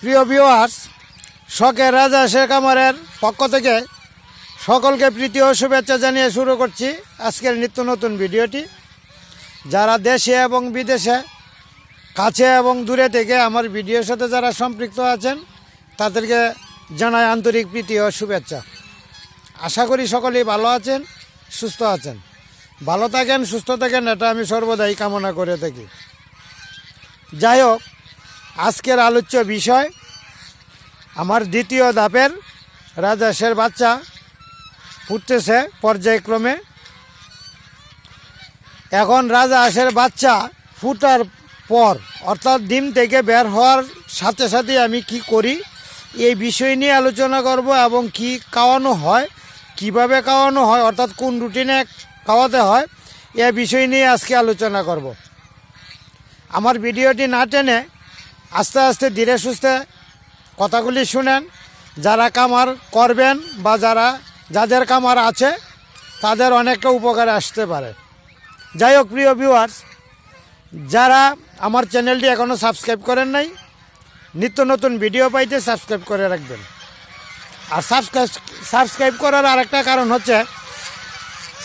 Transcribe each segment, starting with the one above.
প্রিয় ভিউয়ার্স, শখের রাজা শেখ আমারের পক্ষ থেকে সকলকে প্রীতি ও শুভেচ্ছা জানিয়ে শুরু করছি আজকের নিত্য নতুন ভিডিওটি। যারা দেশে এবং বিদেশে কাছে এবং দূরে থেকে আমার ভিডিওর সাথে যারা সম্পৃক্ত আছেন তাদেরকে জানাই আন্তরিক প্রীতি ও শুভেচ্ছা। আশা করি সকলেই ভালো আছেন, সুস্থ আছেন। ভালো থাকেন, সুস্থ থাকেন, এটা আমি সর্বদাই কামনা করে থাকি। যাই হোক, আজকের আলোচ্য বিষয় আমার দ্বিতীয় ধাপের রাজহাঁসের বাচ্চা ফুটতেছে পর্যায়ক্রমে। এখন রাজহাঁসের বাচ্চা ফুটার পর অর্থাৎ ডিম থেকে বের হওয়ার সাথে সাথে আমি কি করি এই বিষয় নিয়ে আলোচনা করব, এবং কি খাওয়ানো হয়, কিভাবে খাওয়ানো হয়, অর্থাৎ কোন রুটিনে খাওয়াতে হয় এই বিষয় নিয়ে আজকে আলোচনা করব। আমার ভিডিওটি না টেনে আস্তে আস্তে ধীরে সুস্থে কথাগুলি শুনেন। যারা কামার করবেন বা যাদের কামার আছে তাদের অনেকটা উপকারে আসতে পারে। যাই হোক প্রিয় ভিউয়ার্স, যারা আমার চ্যানেলটি এখনও সাবস্ক্রাইব করেন নাই, নিত্য নতুন ভিডিও পাইতে সাবস্ক্রাইব করে রাখবেন। আর সাবস্ক্রাইব করার আরেকটা কারণ হচ্ছে,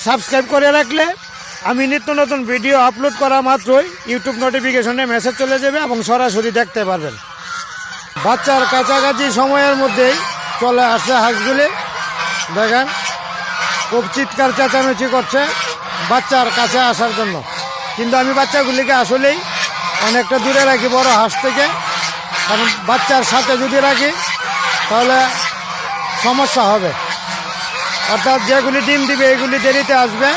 সাবস্ক্রাইব করে রাখলে আমি নিত্য নতুন ভিডিও আপলোড করা মাত্রই ইউটিউব নোটিফিকেশনে মেসেজ চলে যাবে এবং সরাসরি দেখতে পারবেন। বাচ্চার কাছাকাছি সময়ের মধ্যেই চলে আসছে হাঁসগুলি। দেখেন খুব চিৎকার চেঁচামেচি করছে বাচ্চার কাছে আসার জন্য, কিন্তু আমি বাচ্চাগুলিকে আসলেই অনেকটা দূরে রাখি বড় হাঁস থেকে। কারণ বাচ্চার সাথে যদি রাখি তাহলে সমস্যা হবে। অর্থাৎ যেগুলি ডিম দিবে এগুলি দেরিতে আসবে,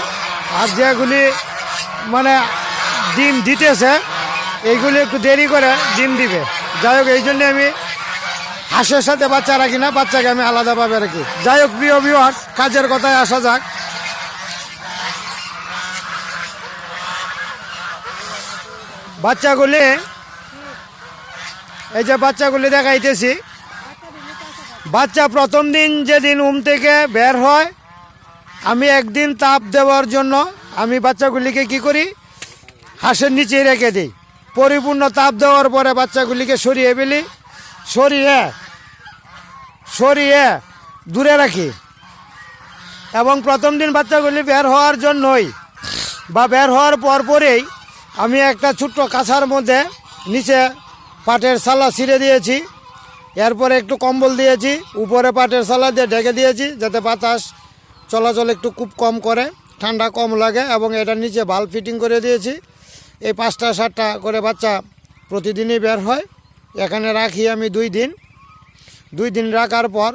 আর যেগুলি মানে ডিম দিতেছে এইগুলি একটু দেরি করে ডিম দিবে। যাই হোক, এই জন্যে আমি হাঁসের সাথে বাচ্চা রাখি না, বাচ্চাকে আমি আলাদাভাবে রাখি। যাই হোক প্রিয় ভিউয়ার্স, কাজের কথায় আসা যাক। বাচ্চাগুলি, এই যে বাচ্চাগুলি দেখাইতেছি, বাচ্চা প্রথম দিন যেদিন থেকে বের হয় আমি একদিন তাপ দেওয়ার জন্য আমি বাচ্চাগুলিকে কি করি, হাঁসের নিচে রেখে দিই। পরিপূর্ণ তাপ দেওয়ার পরে বাচ্চাগুলিকে সরিয়ে ফেলি, সরিয়ে দূরে রাখি। এবং প্রথম দিন বাচ্চাগুলি বের হওয়ার জন্যই বা বের হওয়ার পরেই আমি একটা ছোট্ট কাছার মধ্যে নিচে পাটের ছালা ছিঁড়ে দিয়েছি, এরপরে একটু কম্বল দিয়েছি, উপরে পাটের ছালা দিয়ে ঢেকে দিয়েছি যাতে বাতাস চলাচল একটু খুব কম করে, ঠান্ডা কম লাগে। এবং এটার নিচে বাল্ব ফিটিং করে দিয়েছি। এই 5টা 7টা করে বাচ্চা প্রতিদিনই বের হয়। এখানে রাখি আমি 2 দিন রাখার পর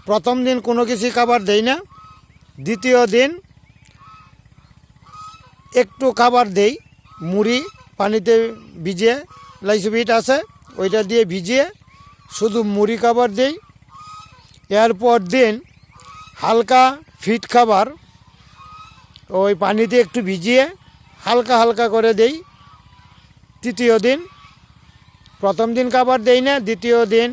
প্রথম দিন কোনো কিছু খাবার দেই না, দ্বিতীয় দিন একটু খাবার দেই, মুড়ি পানিতে ভিজিয়ে, লাইসোবিট আছে ওইটা দিয়ে ভিজিয়ে শুধু মুড়ি খাবার দেই। এরপর দিন হালকা ফিট খাবার ওই পানিতে একটু ভিজিয়ে হালকা হালকা করে দেই। তৃতীয় দিন, প্রথম দিন খাবার দেই না, দ্বিতীয় দিন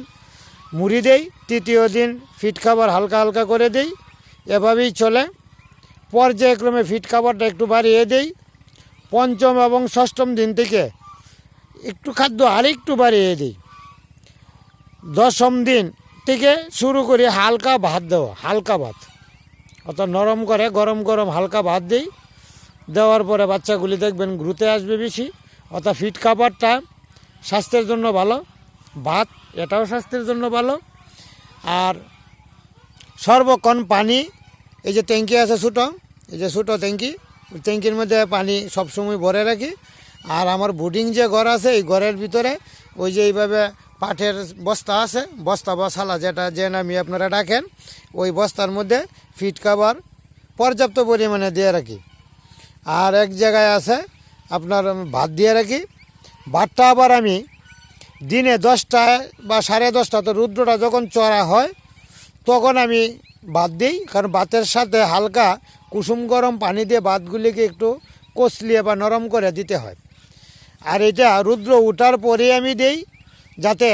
মুড়ি দেই, তৃতীয় দিন ফিট খাবার হালকা হালকা করে দেই। এভাবেই চলে। পর্যায়ক্রমে ফিট খাবারটা একটু বাড়িয়ে দেই। পঞ্চম এবং ষষ্ঠম দিন থেকে একটু খাদ্য আরেকটু বাড়িয়ে দিই। 10ম দিন থেকে শুরু করি হালকা ভাত দেওয়া, হালকা ভাত অর্থাৎ নরম করে গরম গরম হালকা ভাত দিই। দেওয়ার পরে বাচ্চাগুলি দেখবেন গ্রুতে আসবে বেশি। অর্থাৎ ফিট খাবারটা স্বাস্থ্যের জন্য ভালো, ভাত এটাও স্বাস্থ্যের জন্য ভালো। আর সর্বক্ষণ পানি, এই যে ট্যাঙ্কি আছে ছোটো, এই যে ছোটো ট্যাঙ্কি, ট্যাঙ্কির মধ্যে পানি সবসময় ভরে রাখি। আর আমার বোর্ডিং যে ঘর আছে এই ঘরের ভিতরে ওই যে এইভাবে পাটের বস্তা আছে, বস্তা বা ছালা যেটা যে নামি আপনারা ডাকেন, ওই বস্তার মধ্যে ফিট খাবার পর্যাপ্ত পরিমাণে দিয়ে রাখি। আর এক জায়গায় আছে আপনার ভাত দিয়ে রাখি। ভাতটা আবার আমি দিনে 10টায় বা 10:30, তো রুদ্রটা যখন চড়া হয় তখন আমি ভাত দিই। কারণ ভাতের সাথে হালকা কুসুম গরম পানি দিয়ে ভাতগুলিকে একটু কচলিয়ে বা নরম করে দিতে হয়। আর এটা রুদ্র ওঠার পরে আমি দেই, যাতে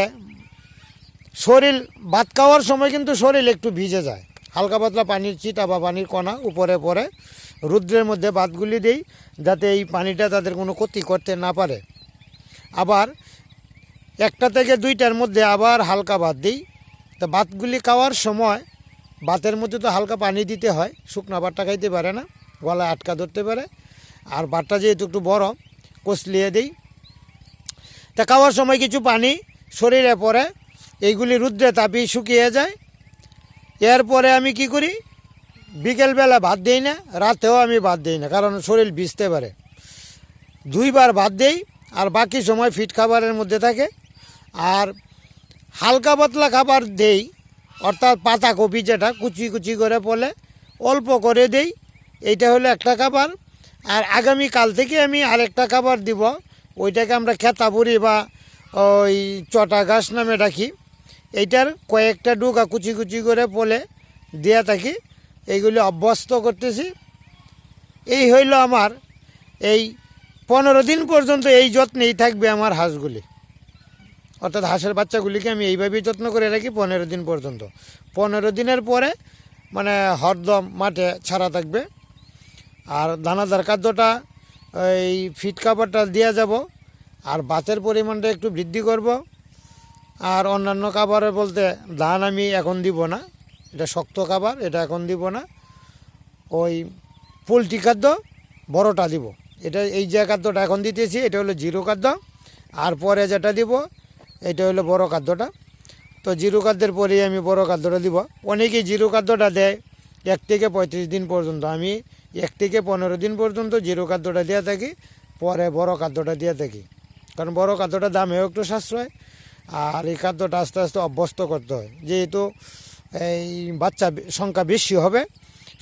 শরীর ভাত খাওয়ার সময় কিন্তু শরীর একটু ভিজে যায়। হালকা পাতলা পানির ছিটা বা পানির কণা উপরে পরে রুদ্রের মধ্যে ভাতগুলি দেই, যাতে এই পানিটা তাদের কোনো ক্ষতি করতে না পারে। আবার 1টা থেকে 2টার মধ্যে আবার হালকা ভাত দিই। তো ভাতগুলি খাওয়ার সময় ভাতের মধ্যে তো হালকা পানি দিতে হয়, শুকনো ভাতটা খাইতে পারে না, গলায় আটকা ধরতে পারে। আর ভাতটা যেহেতু একটু বড়, কষলিয়ে দিই। তা খাওয়ার সময় কিছু পানি শরীরে পড়ে, এইগুলি রুদ্রে তাপিয়ে শুকিয়ে যায়। এরপরে আমি কি করি, বিকেলবেলা ভাত দিই না, রাতেও আমি ভাত দিই না, কারণ শরীর ভিজতে পারে। 2বার ভাত দিই, আর বাকি সময় ফিট খাবারের মধ্যে থাকে। আর হালকা পাতলা খাবার দেই, অর্থাৎ পাতাকপি যেটা কুচি কুচি করে বলে অল্প করে দেই। এইটা হলো একটা খাবার। আর আগামীকাল থেকে আমি আরেকটা খাবার দিব, ওইটাকে আমরা খেতাপুরি বা ওই চটা ঘাস নামে ডাকি। এইটার কয়েকটা ডুকা কুচি কুচি করে বলে দেয়া থাকি। এইগুলি অভ্যস্ত করতেছি। এই হইল আমার এই 15 দিন পর্যন্ত এই যত্নেই থাকবে আমার হাঁসগুলি, অর্থাৎ হাঁসের বাচ্চাগুলিকে আমি এইভাবেই যত্ন করে রাখি 15 দিন পর্যন্ত। 15 দিনের পরে মানে হরদম মাঠে ছাড়া থাকবে। আর দানাদার খাদ্যটা এই ফিট খাবারটা দিয়ে যাব, আর ভাতের পরিমাণটা একটু বৃদ্ধি করব। আর অন্যান্য খাবারে বলতে ধান আমি এখন দিব না, এটা শক্ত খাবার, এটা এখন দিব না। ওই পোলট্রি খাদ্য বড়টা দিব, এটা এই যে খাদ্যটা এখন দিতেছি এটা হলো জিরো খাদ্য। আর পরে যেটা দিব এটা হলো বড় খাদ্যটা। তো জিরো খাদ্যের পরেই আমি বড় খাদ্যটা দিব। অনেকেই জিরো খাদ্যটা দেয় 1 থেকে 35 দিন পর্যন্ত, আমি 1 থেকে 15 দিন পর্যন্ত জিরো খাদ্যটা দিয়ে থাকি, পরে বড় খাদ্যটা দিয়ে থাকি। কারণ বড় খাদ্যটার দামেও একটু সাশ্রয়, আর এই খাদ্যটা আস্তে আস্তে অভ্যস্ত করতে হয়, যেহেতু এই বাচ্চা সংখ্যা বেশি হবে,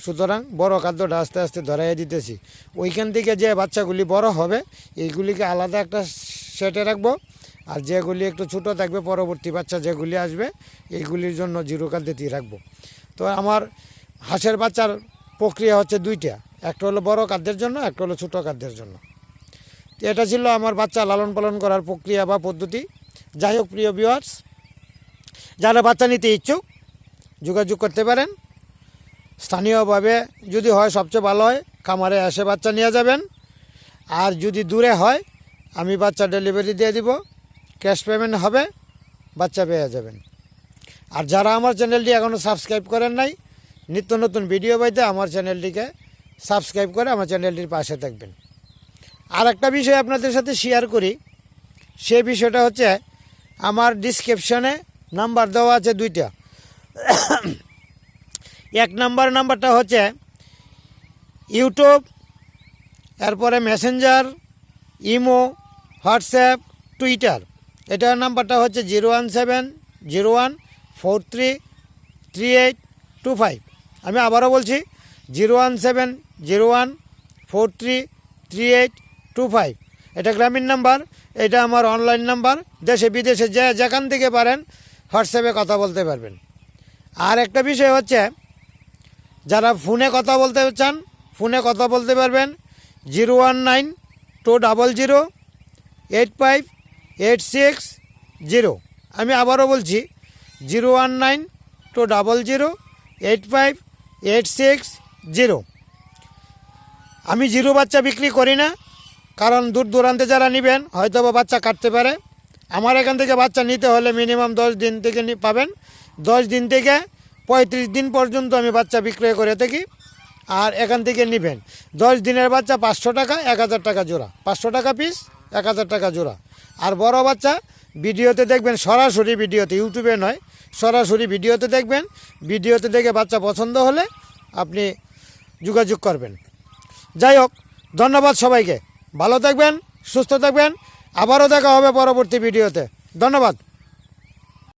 সুতরাং বড় খাদ্যটা আস্তে আস্তে ধরাইয়া দিতেছি। ওইখান থেকে যে বাচ্চাগুলি বড় হবে এইগুলিকে আলাদা একটা সেটে রাখবো, আর যেগুলি একটু ছোটো থাকবে পরবর্তী বাচ্চা যেগুলি আসবে এইগুলির জন্য জিরো খাদ্যতেই রাখবো। তো আমার হাঁসের বাচ্চার প্রক্রিয়া হচ্ছে 2টা, একটা হলো বড় খাদ্যের জন্য, একটা হলো ছোটো খাদ্যের জন্য। তো এটা ছিল আমার বাচ্চা লালন পালন করার প্রক্রিয়া বা পদ্ধতি। যাই হোক প্রিয় ভিউয়ার্স, যারা বাচ্চা নিতে ইচ্ছুক যোগাযোগ করতে পারেন। স্থানীয়ভাবে যদি হয় সবচেয়ে ভালো হয়, খামারে এসে বাচ্চা নিয়ে যাবেন। আর যদি দূরে হয় আমি বাচ্চা ডেলিভারি দিয়ে দিব, ক্যাশ পেমেন্ট হবে, বাচ্চা পেয়ে যাবেন। আর যারা আমার চ্যানেলটি এখনও সাবস্ক্রাইব করেন নাই, নিত্য নতুন ভিডিও পাইতে আমার চ্যানেলটিকে সাবস্ক্রাইব করে আমার চ্যানেলটির পাশে থাকবেন। আর একটা বিষয় আপনাদের সাথে শেয়ার করি, সে বিষয়টা হচ্ছে আমার ডিসক্রিপশনে নাম্বার দেওয়া আছে 2টা। 1 নাম্বারটা হচ্ছে ইউটিউব, এরপরে মেসেঞ্জার, ইমো, হোয়াটসঅ্যাপ, টুইটার। এটার নাম্বারটা হচ্ছে 01701433825। আমি আবারও বলছি 01701433825। এটা গ্রামীণ নাম্বার, এটা আমার অনলাইন নাম্বার। দেশে বিদেশে যেখান থেকে পারেন হোয়াটসঅ্যাপে কথা বলতে পারবেন। আর একটা বিষয় হচ্ছে যারা ফোনে কথা বলতে চান ফোনে কথা বলতে পারবেন 019208586 আমি আবারও বলছি 019208586। আমি জিরো বাচ্চা বিক্রি করি না, কারণ দূর দূরান্তে যারা নেবেন হয়তো বা বাচ্চা কাটতে পারে। আমার এখান থেকে বাচ্চা নিতে হলে মিনিমাম 10 দিন থেকে পাবেন। 10 দিন থেকে 35 দিন পর্যন্ত আমি বাচ্চা বিক্রয় করে থাকি। আর এখান থেকে নেবেন 10 দিনের বাচ্চা 500 টাকা, 1000 টাকা জোড়া, 500 টাকা পিস, 1000 টাকা জোড়া। আর বড় বাচ্চা ভিডিওতে দেখবেন, সরাসরি ভিডিওতে, ইউটিউবে নয়, সরাসরি ভিডিওতে দেখবেন। ভিডিওতে দেখে বাচ্চা পছন্দ হলে আপনি যোগাযোগ করবেন। যাই হোক, ধন্যবাদ সবাইকে, ভালো থাকবেন, সুস্থ থাকবেন। আবারও দেখা হবে পরবর্তী ভিডিওতে। ধন্যবাদ।